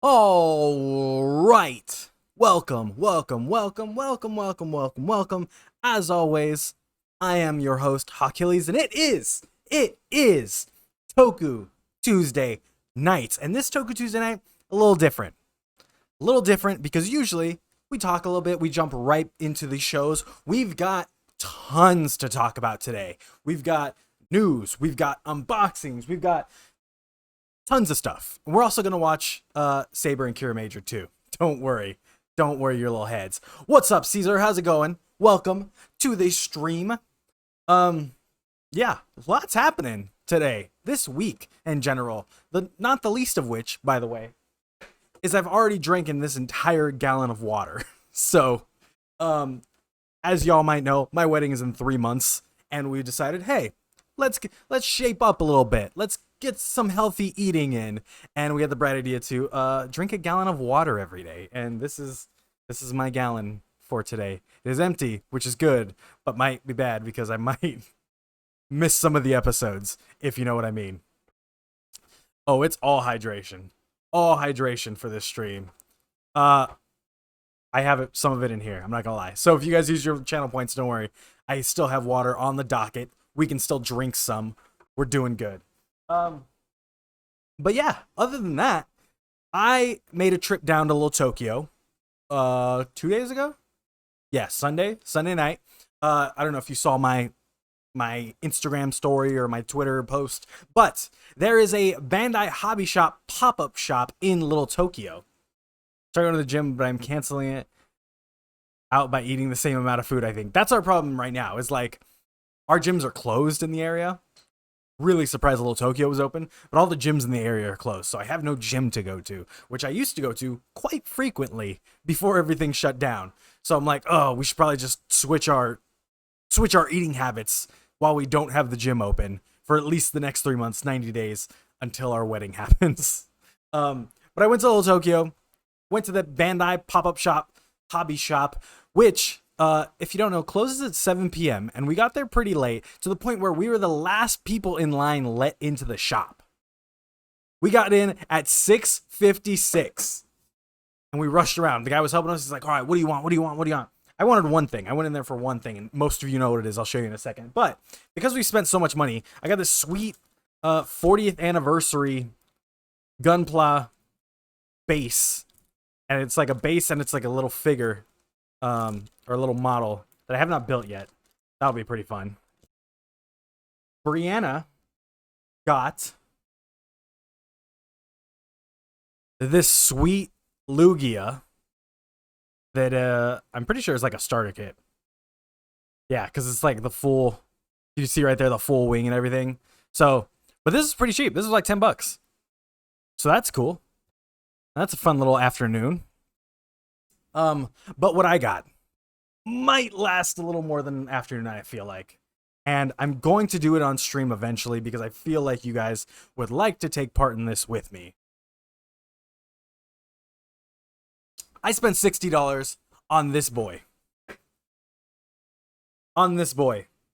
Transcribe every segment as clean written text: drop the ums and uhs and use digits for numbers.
All right. Welcome. As always, I am your host, Achilles, and it is Toku Tuesday night. And this Toku Tuesday night, a little different. A little different because usually we talk a little bit, we jump right into the shows. We've got tons to talk about today. We've got news, we've got unboxings, we've got tons of stuff. We're also going to watch Saber and Kira Major too. Don't worry. Don't worry your little heads. What's up, Caesar? How's it going? Welcome to the stream. Yeah, lots happening today, this week in general. Not the least of which, by the way, is I've already drinking this entire gallon of water. So, as y'all might know, my wedding is in 3 months, and we decided, hey, let's shape up a little bit. Let's get some healthy eating in, and we had the bright idea to drink a gallon of water every day. And this is my gallon for today. It is empty, which is good, but might be bad because I might miss some of the episodes, if you know what I mean. Oh, it's all hydration for this stream. I have some of it in here, I'm not gonna lie. So if you guys use your channel points, don't worry, I still have water on the docket. We can still drink some. We're doing good. But yeah, other than that, I made a trip down to Little Tokyo 2 days ago. Yeah, Sunday night. I don't know if you saw my Instagram story or my Twitter post, but there is a Bandai Hobby Shop pop-up shop in Little Tokyo. Started going to the gym, but I'm canceling it out by eating the same amount of food. I think that's our problem right now. Is like our gyms are closed in the area. Really surprised Little Tokyo was open, but all the gyms in the area are closed, so I have no gym to go to, which I used to go to quite frequently before everything shut down. So I'm like, oh, we should probably just switch our eating habits while we don't have the gym open for at least the next 3 months, 90 days until our wedding happens. But I went to Little Tokyo, went to the Bandai pop-up shop, hobby shop, which if you don't know, closes at 7 p.m. and we got there pretty late to the point where we were the last people in line let into the shop. We got in at 6:56 and we rushed around. The guy was helping us. He's like, all right, what do you want? I wanted one thing. I went in there for one thing, and most of you know what it is. I'll show you in a second. But because we spent so much money, I got this sweet 40th anniversary Gunpla base. And it's like a base and it's like a little figure. Or a little model that I have not built yet. That'll be pretty fun. Brianna got this sweet Lugia that I'm pretty sure is like a starter kit. Yeah, because it's like the full, you see right there, the full wing and everything. So, but this is pretty cheap. This is like $10. So that's cool. That's a fun little afternoon. But what I got might last a little more than an afternoon, I feel like. And I'm going to do it on stream eventually because I feel like you guys would like to take part in this with me. I spent $60 on this boy. This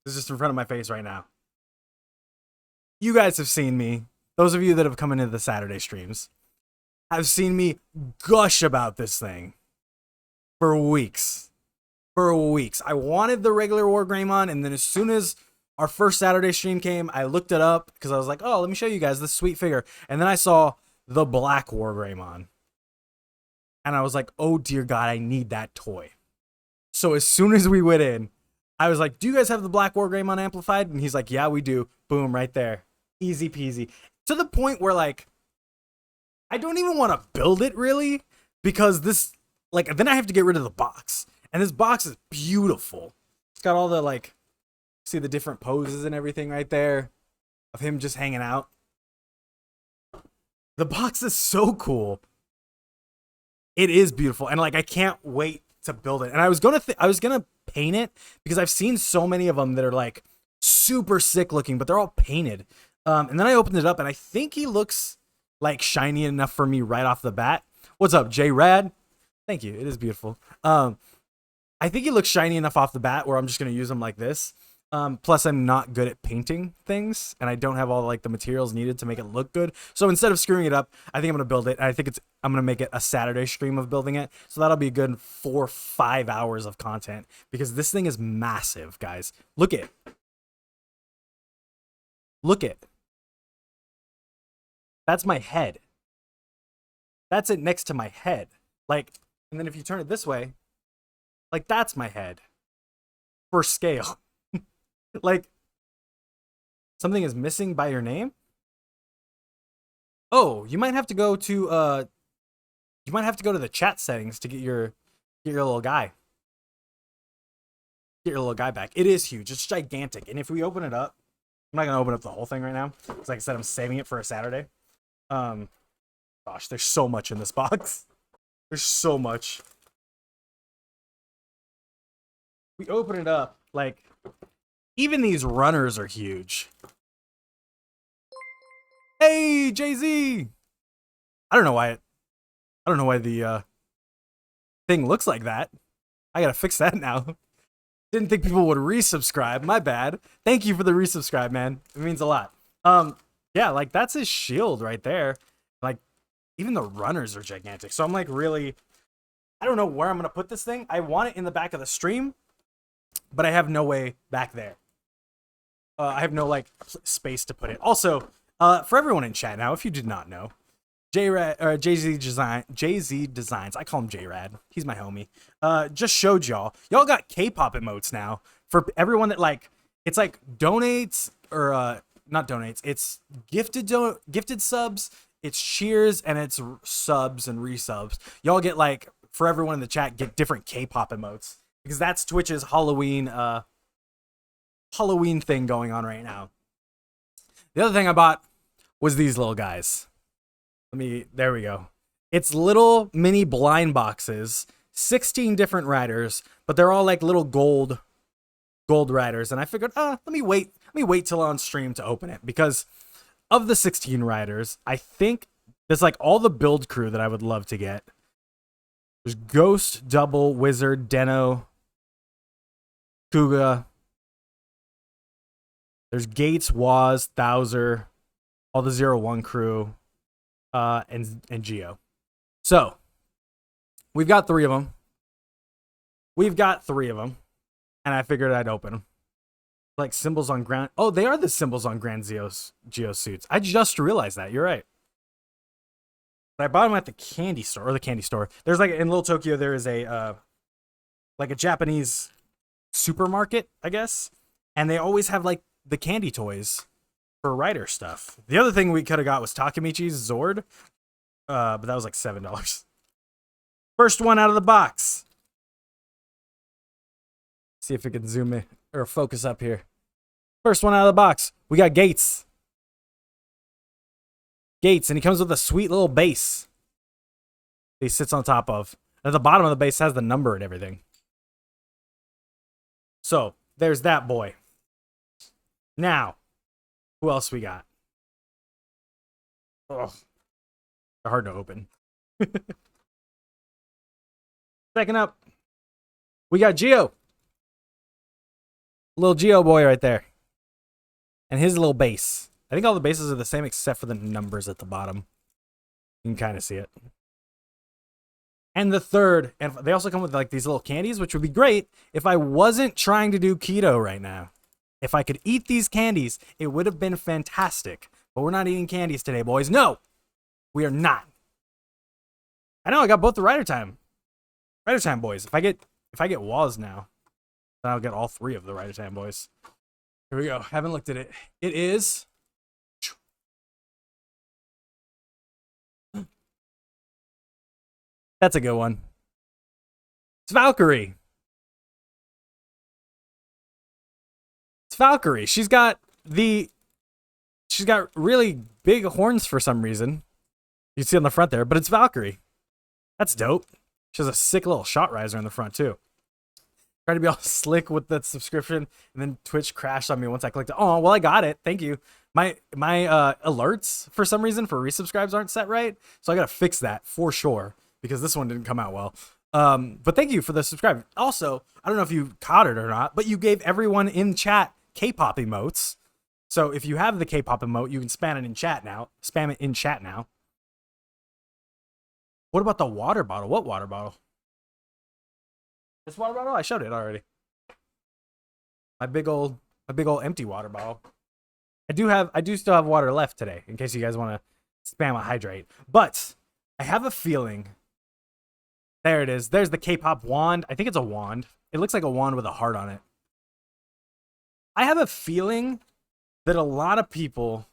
is just in front of my face right now. You guys have seen me. Those of you that have come into the Saturday streams have seen me gush about this thing for weeks. I wanted the regular Wargreymon, and then as soon as our first Saturday stream came, I looked it up because I was like, oh, let me show you guys this sweet figure. And then I saw the black Wargreymon. And I was like, oh dear God, I need that toy. So as soon as we went in, I was like, do you guys have the black Wargreymon amplified? And he's like, yeah, we do. Boom, right there. Easy peasy. To the point where like, I don't even want to build it really because this, like, then I have to get rid of the box. And this box is beautiful. It's got all the, like, see the different poses and everything right there of him just hanging out. The box is so cool. It is beautiful. And, like, I can't wait to build it. And I was going to paint it because I've seen so many of them that are, like, super sick looking, but they're all painted. And then I opened it up, and I think he looks, like, shiny enough for me right off the bat. What's up, J-Rad? Thank you. It is beautiful. I think he looks shiny enough off the bat where I'm just going to use him like this. Plus, I'm not good at painting things, and I don't have all like the materials needed to make it look good. So instead of screwing it up, I think I'm gonna build it. I'm gonna make it a Saturday stream of building it. So that'll be a good 4 or 5 hours of content because this thing is massive, guys. Look it. Look it. That's my head. That's it next to my head. Like, and then if you turn it this way, like that's my head for scale. Like, something is missing by your name? Oh, you might have to go to the chat settings to get your little guy. Get your little guy back. It is huge. It's gigantic. And if we open it up, I'm not gonna open up the whole thing right now. Because like I said, I'm saving it for a Saturday. Gosh, there's so much in this box. There's so much. We open it up, like, even these runners are huge. Hey, Jay-Z! I don't know why the thing looks like that. I gotta fix that now. Didn't think people would resubscribe. My bad. Thank you for the resubscribe, man. It means a lot. Yeah, like that's his shield right there. Like, even the runners are gigantic. So I'm like really, I don't know where I'm gonna put this thing. I want it in the back of the stream, but I have no way back there. I have no like space to put it. Also, for everyone in chat now, if you did not know, Jay-Z Designs, I call him J-Rad. He's my homie. Just showed y'all got K-pop emotes now for everyone that like, it's like donates or not donates. It's gifted subs. It's cheers and it's subs and resubs. Y'all get like, for everyone in the chat, get different K-pop emotes because that's Twitch's Halloween thing going on right now. The other thing I bought was these little guys. There we go. It's little mini blind boxes, 16 different riders, but they're all like little gold riders. And I figured, let me wait till on stream to open it because of the 16 riders, I think there's like all the build crew that I would love to get. There's Ghost, Double, Wizard, Deno, Kuga. There's Gates, Waz, Thouser, all the 01 crew, and Geo. So, we've got 3 of them. And I figured I'd open them. Like symbols on ground. Oh, they are the symbols on Grand Geo suits. I just realized that. You're right. But I bought them at the candy store. There's like, in Little Tokyo, there is a, like a Japanese supermarket, I guess. And they always have like the candy toys for rider stuff. The other thing we could have got was Takemichi's Zord, but that was like $7. First one out of the box. See if we can zoom in or focus up here. First one out of the box. We got Gates. And he comes with a sweet little base he sits on top of. At the bottom of the base has the number and everything. So there's that boy. Now, who else we got? Ugh. They're hard to open. Second up, we got Geo. Little Geo boy right there. And his little base. I think all the bases are the same except for the numbers at the bottom. You can kind of see it. And the third, and they also come with like these little candies, which would be great if I wasn't trying to do keto right now. If I could eat these candies, it would have been fantastic. But we're not eating candies today, boys. No, we are not. I know I got both the Rider Time boys. If I get Waz now, then I'll get all 3 of the Rider Time boys. Here we go. Haven't looked at it. It is. That's a good one. It's Valkyrie. She's got really big horns for some reason. You can see on the front there, but it's Valkyrie. That's dope. She has a sick little shot riser in the front too. Trying to be all slick with that subscription, and then Twitch crashed on me once I clicked it. Oh, well, I got it. Thank you. My alerts for some reason for resubscribes aren't set right, so I gotta fix that for sure because this one didn't come out well. But thank you for the subscribe. Also, I don't know if you caught it or not, but you gave everyone in chat K-pop emotes. So if you have the K-pop emote, you can spam it in chat now. What about the water bottle? What water bottle? This water bottle? I showed it already. My big old empty water bottle. I do still have water left today, in case you guys want to spam a hydrate. But I have a feeling. There it is. There's the K-pop wand. I think it's a wand. It looks like a wand with a heart on it. I have a feeling that a lot of people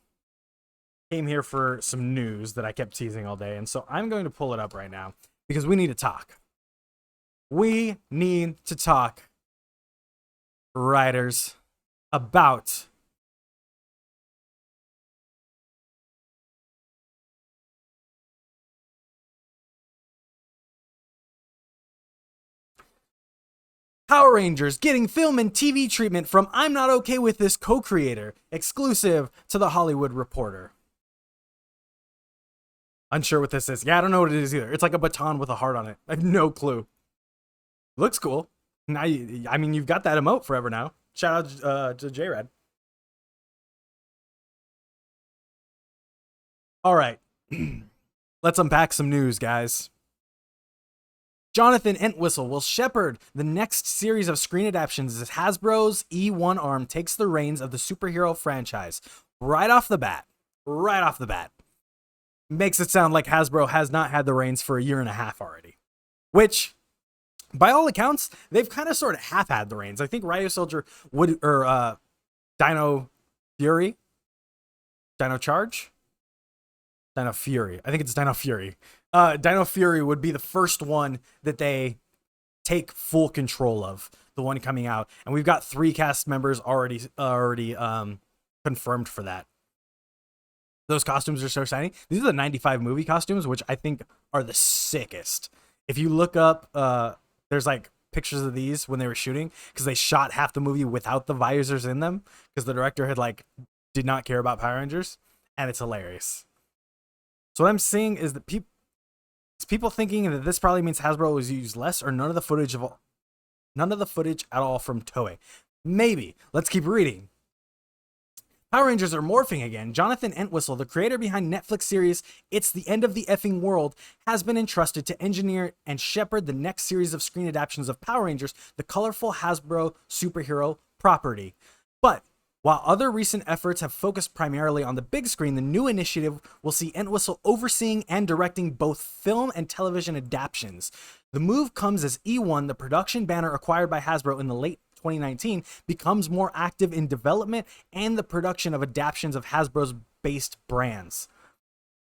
came here for some news that I kept teasing all day. And so I'm going to pull it up right now because we need to talk. We need to talk, writers, about Power Rangers getting film and TV treatment from I'm Not Okay With This co-creator, exclusive to The Hollywood Reporter. Unsure what this is. Yeah, I don't know what it is either. It's like a baton with a heart on it. I have no clue. Looks cool. Now, I mean, you've got that emote forever now. Shout out to JRad. All right. Let's unpack some news, guys. Jonathan Entwistle will shepherd the next series of screen adaptations as Hasbro's E1 arm takes the reins of the superhero franchise. Right off the bat. Makes it sound like Hasbro has not had the reins for a year and a half already. Which, by all accounts, they've kind of sort of half had the reins. I think Ryo Soldier would, or Dino Fury? Dino Charge? Dino Fury. I think it's Dino Fury. Dino Fury would be the first one that they take full control of, the one coming out. And we've got 3 cast members already confirmed for that. Those costumes are so shiny. These are the 95 movie costumes, which I think are the sickest. If you look up, there's like pictures of these when they were shooting, because they shot half the movie without the visors in them, because the director had did not care about Power Rangers, and it's hilarious. So what I'm seeing is that people thinking that this probably means Hasbro was used less or none of the footage at all from Toei. Maybe. Let's keep reading. Power Rangers are morphing again. Jonathan Entwistle, the creator behind Netflix series It's the End of the Effing World, has been entrusted to engineer and shepherd the next series of screen adaptations of Power Rangers, the colorful Hasbro superhero property. But while other recent efforts have focused primarily on the big screen, the new initiative will see Entwistle overseeing and directing both film and television adaptations. The move comes as E1, the production banner acquired by Hasbro in the late 2019, becomes more active in development and the production of adaptations of Hasbro's based brands.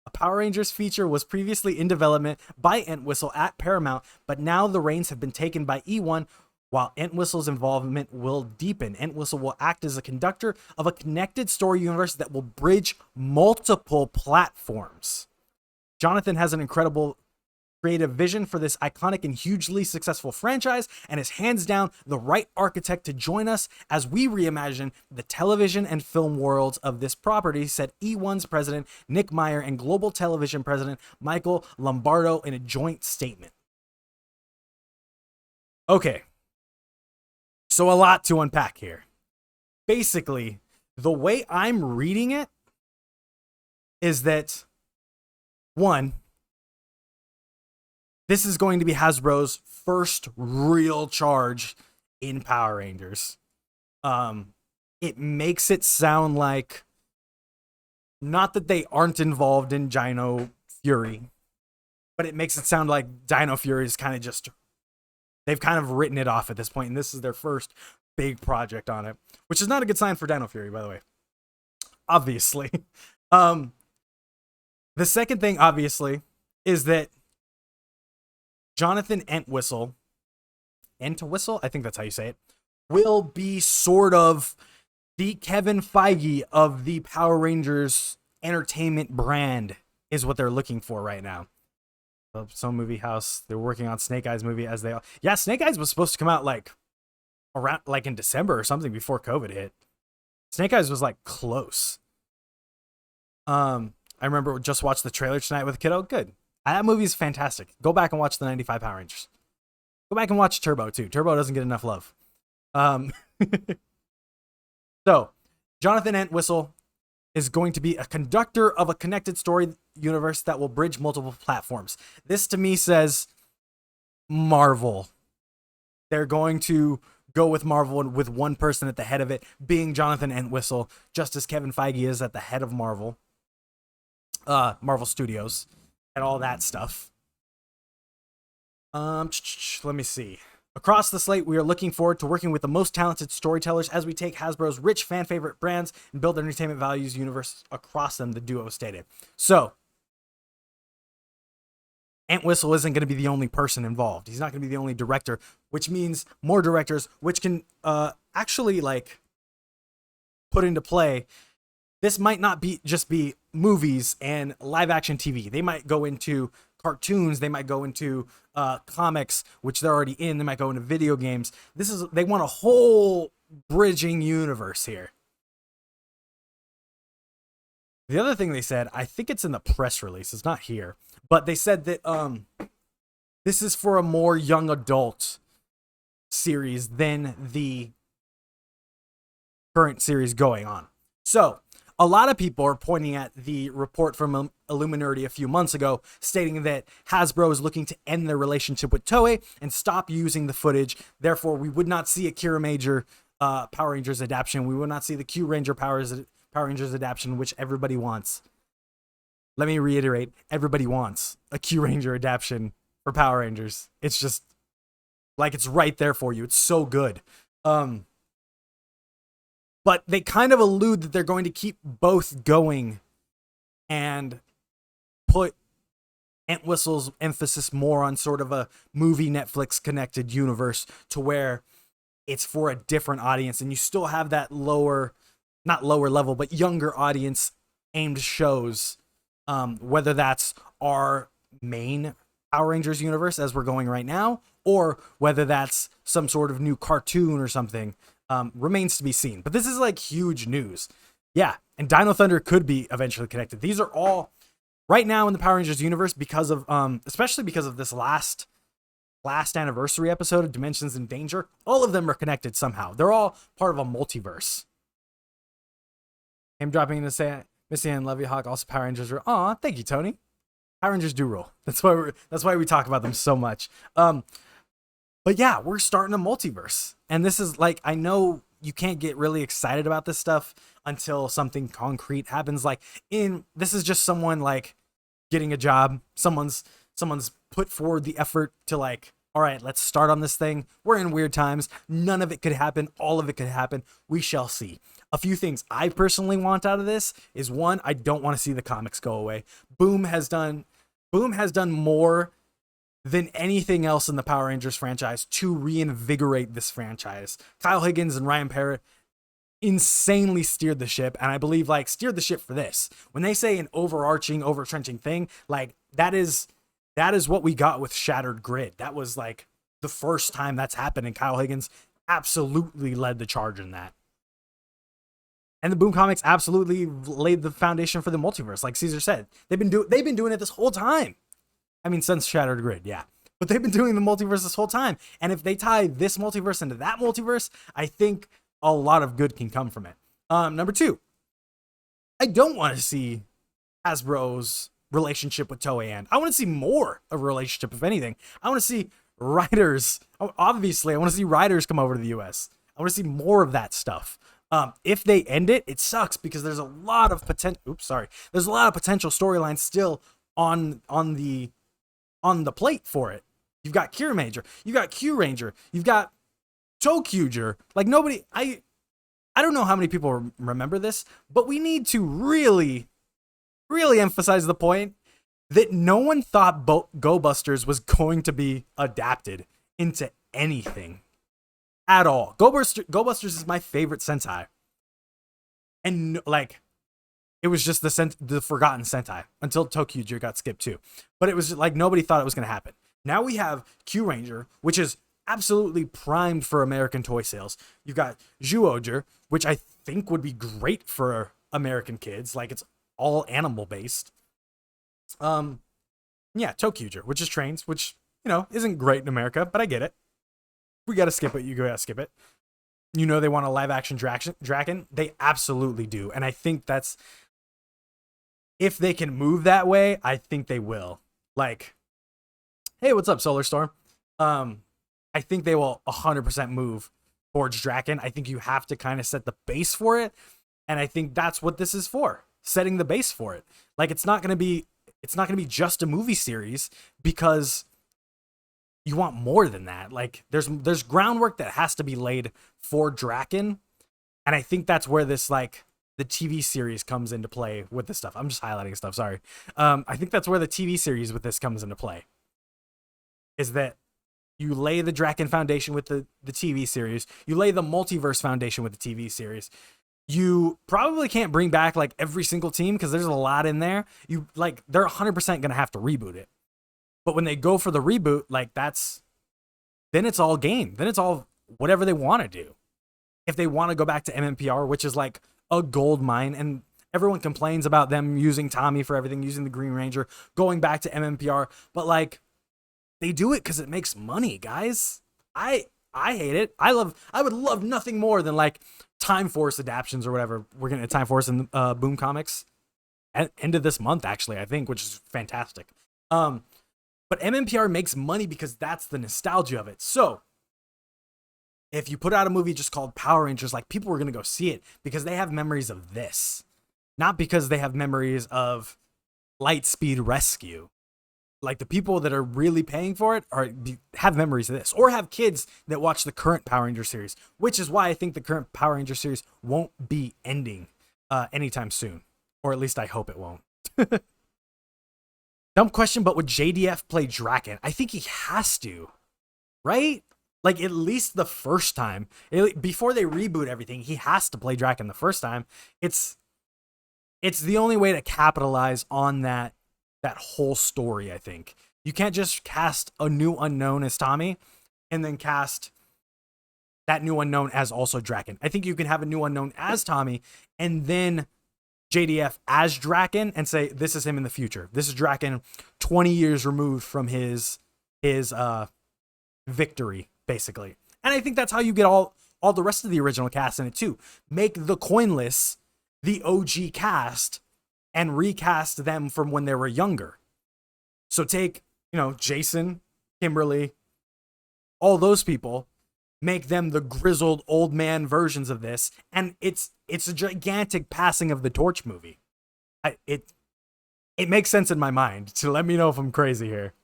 A Power Rangers feature was previously in development by Entwistle at Paramount, but now the reins have been taken by E1. While Entwistle's involvement will deepen, Entwistle will act as a conductor of a connected story universe that will bridge multiple platforms. Jonathan has an incredible creative vision for this iconic and hugely successful franchise, and is hands down the right architect to join us as we reimagine the television and film worlds of this property, said E1's president Nick Meyer and global television president Michael Lombardo in a joint statement. Okay, so a lot to unpack here. Basically, the way I'm reading it is that, one, this is going to be Hasbro's first real charge in Power Rangers. It makes it sound like, not that they aren't involved in Dino Fury, but it makes it sound like Dino Fury is kind of just, they've kind of written it off at this point, and this is their first big project on it, which is not a good sign for Dino Fury, by the way. Obviously. The second thing, obviously, is that Jonathan Entwistle, I think that's how you say it, will be sort of the Kevin Feige of the Power Rangers entertainment brand, is what they're looking for right now. Some movie house, they're working on Snake Eyes movie Snake Eyes was supposed to come out around in December or something before COVID hit. Snake Eyes was close. I remember just watched the trailer tonight with a kiddo. Good. That movie is fantastic. Go back and watch the 95 Power Rangers. Go back and watch Turbo too. Turbo doesn't get enough love. So, Jonathan Entwistle is going to be a conductor of a connected story universe that will bridge multiple platforms. This to me says Marvel. They're going to go with Marvel and with one person at the head of it being Jonathan Entwistle, just as Kevin Feige is at the head of Marvel, Marvel Studios, and all that stuff. Let me see. Across the slate, we are looking forward to working with the most talented storytellers as we take Hasbro's rich fan favorite brands and build entertainment values universe across them, the duo stated. So, Entwistle isn't going to be the only person involved. He's not going to be the only director, which means more directors, which can actually like put into play. This might not be just be movies and live action TV. They might go into cartoons. They might go into comics, which they're already in. They might go into video games. They want a whole bridging universe here. The other thing they said, I think it's in the press release, it's not here, but they said that this is for a more young adult series than the current series going on. So, a lot of people are pointing at the report from Illuminati a few months ago stating that Hasbro is looking to end their relationship with Toei and stop using the footage. Therefore, we would not see a Kira Major Power Rangers adaptation. We would not see the Q Ranger Power Rangers adaptation, which everybody wants. Let me reiterate, everybody wants a Q Ranger adaptation for Power Rangers. It's just like it's right there for you. It's so good. But they kind of allude that they're going to keep both going and put Entwistle's emphasis more on sort of a movie Netflix connected universe to where it's for a different audience and you still have that not lower level, but younger audience aimed shows, whether that's our main Power Rangers universe as we're going right now, or whether that's some sort of new cartoon or something, remains to be seen. But this is like huge news. Yeah, and Dino Thunder could be eventually connected. These are all right now in the Power Rangers universe because of, especially because of this last anniversary episode of Dimensions in Danger. All of them are connected somehow. They're all part of a multiverse. I'm dropping in to say, Missy and Levy Hawk, also Power Rangers are. Aw, thank you, Tony. Power Rangers do rule. That's why we talk about them so much. But yeah, we're starting a multiverse, and this is like, I know you can't get really excited about this stuff until something concrete happens. Like this is just someone like getting a job. Someone's put forward the effort to like, all right, let's start on this thing. We're in weird times. None of it could happen. All of it could happen. We shall see. A few things I personally want out of this is, one, I don't want to see the comics go away. Boom has done more than anything else in the Power Rangers franchise to reinvigorate this franchise. Kyle Higgins and Ryan Parrott insanely steered the ship, and I believe like steered the ship for this. When they say an overtrenching thing, like that is what we got with Shattered Grid. That was like the first time that's happened, and Kyle Higgins absolutely led the charge in that. And the Boom Comics absolutely laid the foundation for the multiverse. Like Caesar said, they've been doing it this whole time. I mean, since Shattered Grid, yeah. But they've been doing the multiverse this whole time. And if they tie this multiverse into that multiverse, I think a lot of good can come from it. Number 2, I don't want to see Hasbro's relationship with Toei end. I want to see more of a relationship, if anything. I want to see writers. Obviously, I want to see writers come over to the US. I want to see more of that stuff. If they end it, it sucks because there's a lot of potential. There's a lot of potential storylines still on the plate for it. You've got Kira Major, you've got Q Ranger, you've got ToQger. Like nobody, I don't know how many people remember this, but we need to really, really emphasize the point that no one thought Go Busters was going to be adapted into anything at all. Go Busters is my favorite Sentai, and like it was just the forgotten Sentai until ToQger got skipped too. But it was like nobody thought it was going to happen. Now we have Q Ranger, which is absolutely primed for American toy sales. You've got Zyuohger, which I think would be great for American kids. Like it's all animal based. Yeah, ToQger, which is trains, which, you know, isn't great in America, but I get it. We got to skip it. You gotta skip it. you know they want a live action Draken. They absolutely do. And I think that's, if they can move that way, I think they will. Like, hey, what's up, Solar Storm? I think they will 100% move towards Draken. I think you have to kind of set the base for it. And I think that's what this is for, setting the base for it. Like, it's not going to be just a movie series, because you want more than that. Like, there's groundwork that has to be laid for Draken. And I think that's where this, like, the TV series comes into play with this stuff. I'm just highlighting stuff, sorry. I think that's where the TV series with this comes into play. Is that you lay the Draken foundation with the TV series. You lay the multiverse foundation with the TV series. You probably can't bring back like every single team, because there's a lot in there. They're 100% going to have to reboot it. But when they go for the reboot, like, then it's all game. Then it's all whatever they want to do. If they want to go back to MMPR, which is like a gold mine, and everyone complains about them using Tommy for everything, using the Green Ranger, going back to MMPR, but like, they do it because it makes money, guys. I hate it. I would love nothing more than like Time Force adaptions or whatever. We're getting a Time Force in Boom Comics at end of this month, actually, I think, which is fantastic. But MMPR makes money because that's the nostalgia of it. So if you put out a movie just called Power Rangers, like, people are going to go see it because they have memories of this, not because they have memories of Lightspeed Rescue. Like, the people that are really paying for it have memories of this, or have kids that watch the current Power Ranger series, which is why I think the current Power Ranger series won't be ending anytime soon, or at least I hope it won't. Dumb question, but would JDF play Draken? I think he has to, right? Like, at least the first time, before they reboot everything, he has to play Draken the first time. It's the only way to capitalize on that whole story. I think you can't just cast a new unknown as Tommy and then cast that new unknown as also Draken. I think you can have a new unknown as Tommy and then JDF as Draken and say, this is him in the future. This is Draken 20 years removed from his victory, basically. And I think that's how you get all the rest of the original cast in it too. Make the Coinless the OG cast and recast them from when they were younger. So take, Jason, Kimberly, all those people, make them the grizzled old man versions of this, and it's a gigantic passing of the torch movie. It makes sense in my mind. So let me know if I'm crazy here.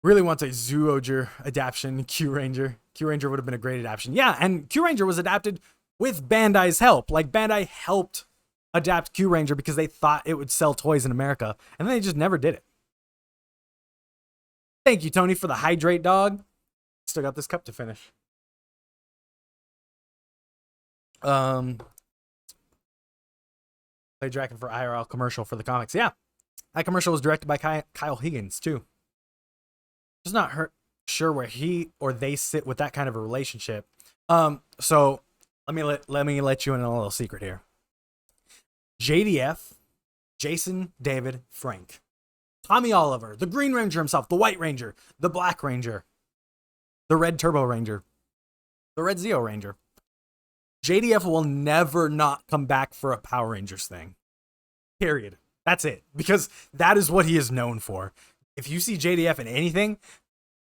Really want a Zoojer adaptation, Q Ranger. Q Ranger would have been a great adaptation. Yeah, and Q Ranger was adapted with Bandai's help. Like, Bandai helped adapt Q Ranger because they thought it would sell toys in America, and then they just never did it. Thank you, Tony, for the hydrate, dog. Still got this cup to finish. Play Draken for IRL commercial for the comics. Yeah, that commercial was directed by Kyle Higgins too. Just not sure where he or they sit with that kind of a relationship. So let me let you in on a little secret here. JDF, Jason David Frank, Tommy Oliver, the Green Ranger himself, the White Ranger, the Black Ranger, the Red Turbo Ranger, the Red Zeo Ranger. JDF will never not come back for a Power Rangers thing. Period. That's it. Because that is what he is known for. If you see JDF in anything,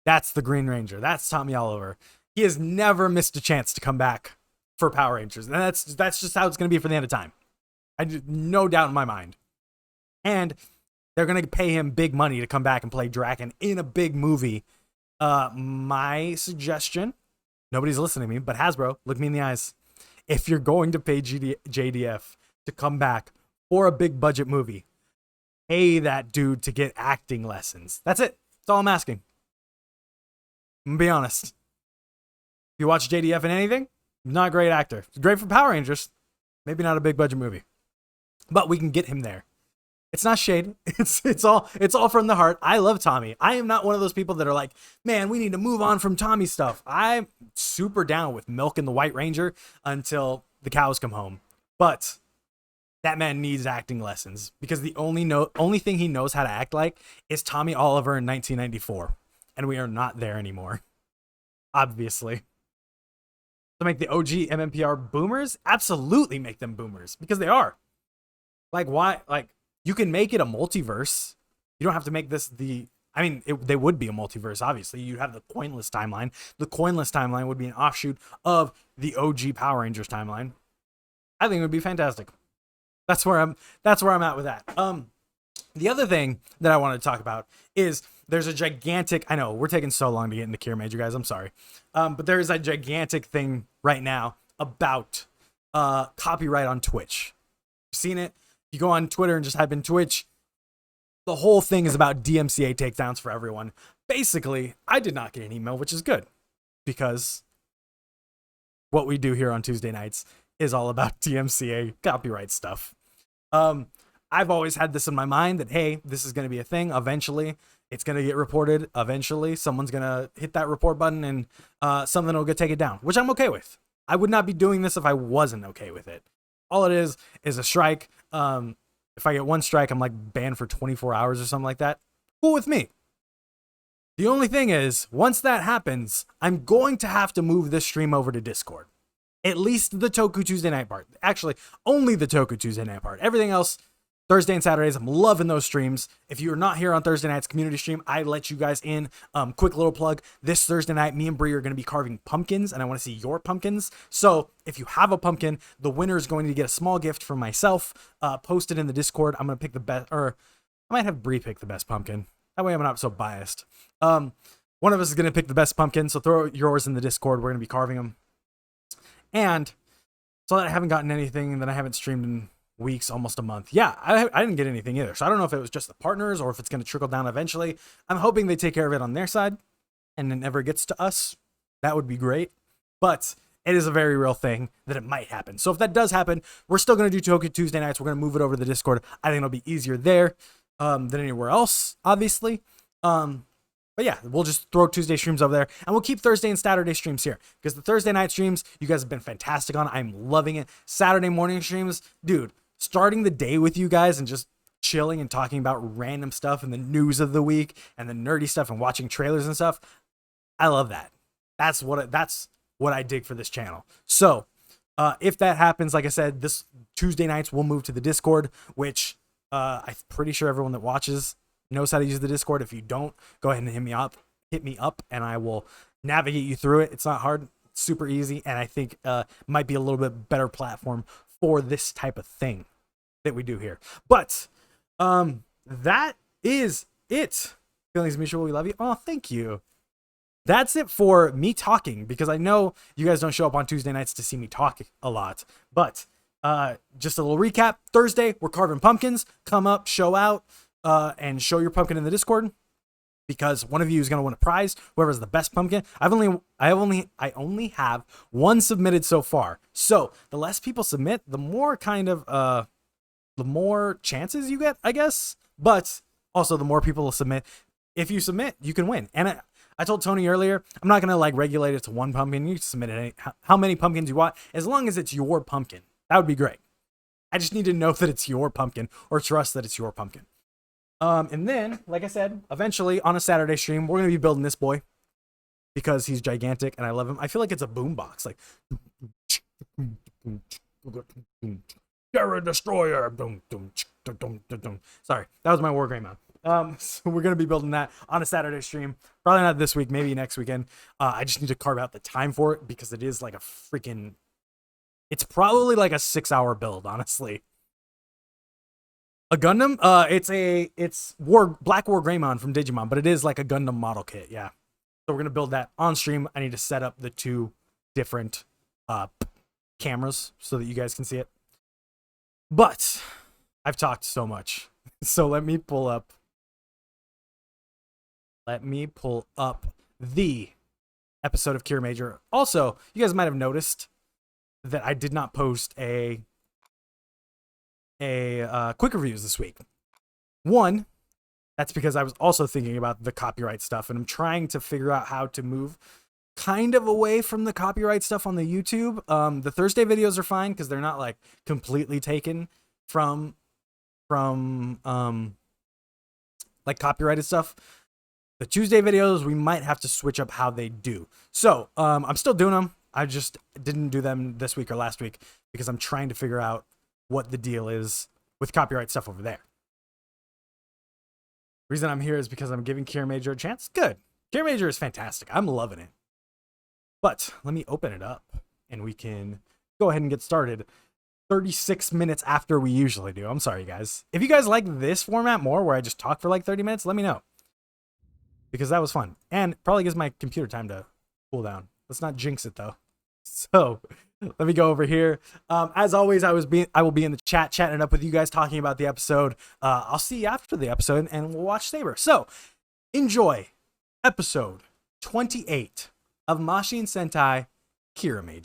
that's the Green Ranger. That's Tommy Oliver. He has never missed a chance to come back for Power Rangers. And that's just how it's going to be for the end of time. No doubt in my mind. And they're going to pay him big money to come back and play Draken in a big movie. My suggestion, nobody's listening to me, but Hasbro, look me in the eyes. If you're going to pay JDF to come back for a big budget movie, pay that dude to get acting lessons. That's it. That's all I'm asking. I'm going to be honest. If you watch JDF in anything, not a great actor. He's great for Power Rangers. Maybe not a big budget movie. But we can get him there. It's not shade. It's all from the heart. I love Tommy. I am not one of those people that are like, man, we need to move on from Tommy stuff. I'm super down with milking the White Ranger until the cows come home. But that man needs acting lessons because the only thing he knows how to act like is Tommy Oliver in 1994. And we are not there anymore. Obviously. to make the OG MMPR boomers? Absolutely make them boomers, because they are. Like, why? Like, you can make it a multiverse. You don't have to make this the. I mean, they would be a multiverse, obviously. You'd have the Coinless timeline. The Coinless timeline would be an offshoot of the OG Power Rangers timeline. I think it would be fantastic. That's where I'm at with that. The other thing that I wanted to talk about is there's a gigantic. I know we're taking so long to get into Kiramager, guys. I'm sorry, but there is a gigantic thing right now about copyright on Twitch. You've seen it. You go on Twitter and just type in Twitch. The whole thing is about DMCA takedowns for everyone. Basically, I did not get an email, which is good, because what we do here on Tuesday nights is all about DMCA copyright stuff. I've always had this in my mind that, hey, this is going to be a thing. Eventually, it's going to get reported. Eventually, someone's going to hit that report button and something will get taken down, which I'm okay with. I would not be doing this if I wasn't okay with it. All it is a strike. If I get one strike, I'm like banned for 24 hours or something like that. Cool with me. The only thing is, once that happens, I'm going to have to move this stream over to Discord. At least the Toku Tuesday night part. Actually, only the Toku Tuesday night part. Everything else, Thursday and Saturdays, I'm loving those streams. If you're not here on Thursday night's community stream, I let you guys in. Quick little plug. This Thursday night, me and Bree are going to be carving pumpkins, and I want to see your pumpkins. So if you have a pumpkin, the winner is going to get a small gift from myself. Posted in the Discord. I'm going to pick the best, or I might have Bree pick the best pumpkin. That way I'm not so biased. One of us is going to pick the best pumpkin, so throw yours in the Discord. We're going to be carving them. And so that I haven't gotten anything, that I haven't streamed in weeks, almost a month. Yeah, I didn't get anything either. So I don't know if it was just the partners or if it's going to trickle down eventually. I'm hoping they take care of it on their side and it never gets to us. That would be great. But it is a very real thing that it might happen. So if that does happen, we're still going to do Toku Tuesday nights. We're going to move it over to the Discord. I think it'll be easier there than anywhere else, obviously. But yeah, we'll just throw Tuesday streams over there, and we'll keep Thursday and Saturday streams here, because the Thursday night streams, you guys have been fantastic on. I'm loving it. Saturday morning streams, dude, starting the day with you guys and just chilling and talking about random stuff and the news of the week and the nerdy stuff and watching trailers and stuff. I love that. That's what I dig for this channel. So if that happens, like I said, this Tuesday nights we'll move to the Discord, which I'm pretty sure everyone that watches knows how to use the Discord. If you don't, go ahead and hit me up and I will navigate you through it. It's not hard, it's super easy, and I think might be a little bit better platform for this type of thing that we do here. But that is it. Feelings mutual, we love you. Oh, thank you. That's it for me talking, because I know you guys don't show up on Tuesday nights to see me talk a lot. But just a little recap. Thursday, we're carving pumpkins. Come up, show out, and show your pumpkin in the Discord, because one of you is going to win a prize. Whoever's the best pumpkin. I only have one submitted so far. So the less people submit, the more the more chances you get, I guess. But also the more people will submit. If you submit, you can win. And I told Tony earlier, I'm not going to like regulate it to one pumpkin. You can submit it how many pumpkins you want, as long as it's your pumpkin. That would be great. I just need to know that it's your pumpkin, or trust that it's your pumpkin. And then, like I said, eventually on a Saturday stream, we're going to be building this boy, because he's gigantic and I love him. I feel like it's a boombox, like Terror Destroyer. Sorry, that was my War Greymon. So we're going to be building that on a Saturday stream. Probably not this week, maybe next weekend. I just need to carve out the time for it, because it is like it's probably like a 6-hour build, honestly. A Gundam? It's Black War Greymon from Digimon, but it is like a Gundam model kit, yeah. So we're gonna build that on stream. I need to set up the two different cameras so that you guys can see it. But I've talked so much. So let me pull up the episode of Kiramager. Also, you guys might have noticed that I did not post a quick reviews this week. One, that's because I was also thinking about the copyright stuff, and I'm trying to figure out how to move kind of away from the copyright stuff on the YouTube. The Thursday videos are fine because they're not like completely taken from like copyrighted stuff. The Tuesday videos, we might have to switch up how they do. So I'm still doing them. I just didn't do them this week or last week because I'm trying to figure out what the deal is with copyright stuff over there. Reason I'm here is because I'm giving Kira Major a chance. Good. Kira Major is fantastic. I'm loving it. But let me open it up and we can go ahead and get started 36 minutes after we usually do. I'm sorry, guys. If you guys like this format more where I just talk for like 30 minutes, let me know. Because that was fun. And probably gives my computer time to cool down. Let's not jinx it though. So let me go over here. As always, I will be in the chat chatting it up with you guys, talking about the episode. I'll see you after the episode and we'll watch Saber. So enjoy episode 28 of Mashin Sentai Kira Major.